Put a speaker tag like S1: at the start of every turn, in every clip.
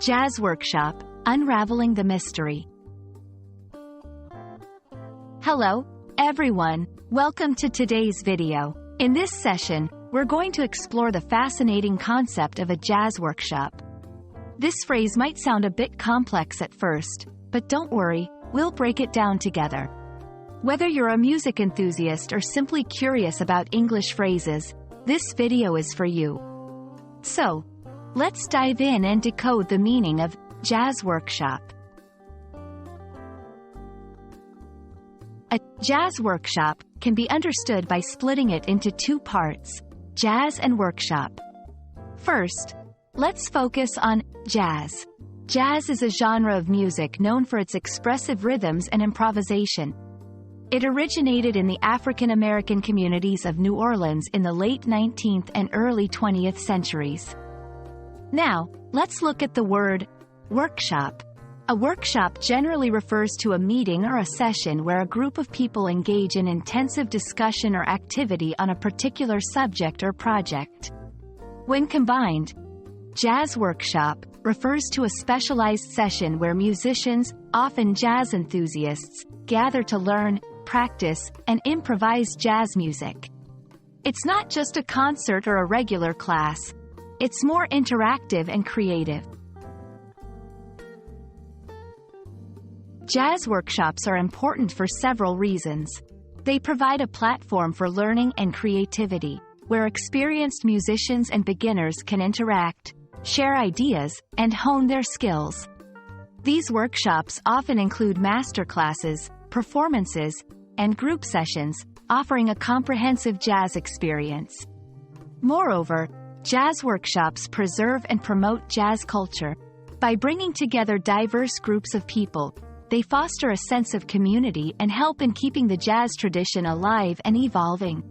S1: Jazz Workshop, Unraveling the Mystery. Hello, everyone. Welcome to today's video. In this session, we're going to explore the fascinating concept of a jazz workshop. This phrase might sound a bit complex at first, but don't worry, we'll break it down together. Whether you're a music enthusiast or simply curious about English phrases, this video is for you. So, let's dive in and decode the meaning of jazz workshop. A jazz workshop can be understood by splitting it into two parts, jazz and workshop. First, let's focus on jazz. Jazz is a genre of music known for its expressive rhythms and improvisation. It originated in the African American communities of New Orleans in the late 19th and early 20th centuries. Now, let's look at the word workshop. A workshop generally refers to a meeting or a session where a group of people engage in intensive discussion or activity on a particular subject or project. When combined, jazz workshop refers to a specialized session where musicians, often jazz enthusiasts, gather to learn, practice, and improvise jazz music. It's not just a concert or a regular class. It's more interactive and creative. Jazz workshops are important for several reasons. They provide a platform for learning and creativity, where experienced musicians and beginners can interact, share ideas, and hone their skills. These workshops often include masterclasses, performances, and group sessions, offering a comprehensive jazz experience. Moreover, jazz workshops preserve and promote jazz culture. By bringing together diverse groups of people, they foster a sense of community and help in keeping the jazz tradition alive and evolving.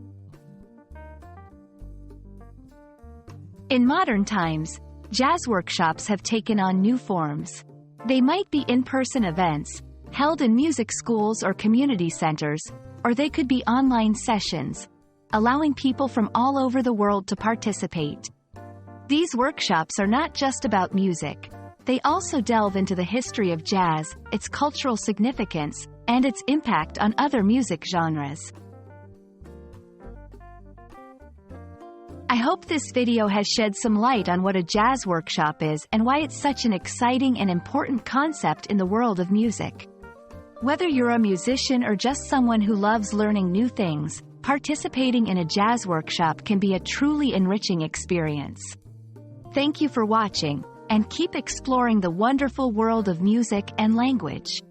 S1: In modern times, jazz workshops have taken on new forms. They might be in-person events, held in music schools or community centers, or they could be online sessions, allowing people from all over the world to participate. These workshops are not just about music. They also delve into the history of jazz, its cultural significance, and its impact on other music genres. I hope this video has shed some light on what a jazz workshop is and why it's such an exciting and important concept in the world of music. Whether you're a musician or just someone who loves learning new things, participating in a jazz workshop can be a truly enriching experience. Thank you for watching, and keep exploring the wonderful world of music and language.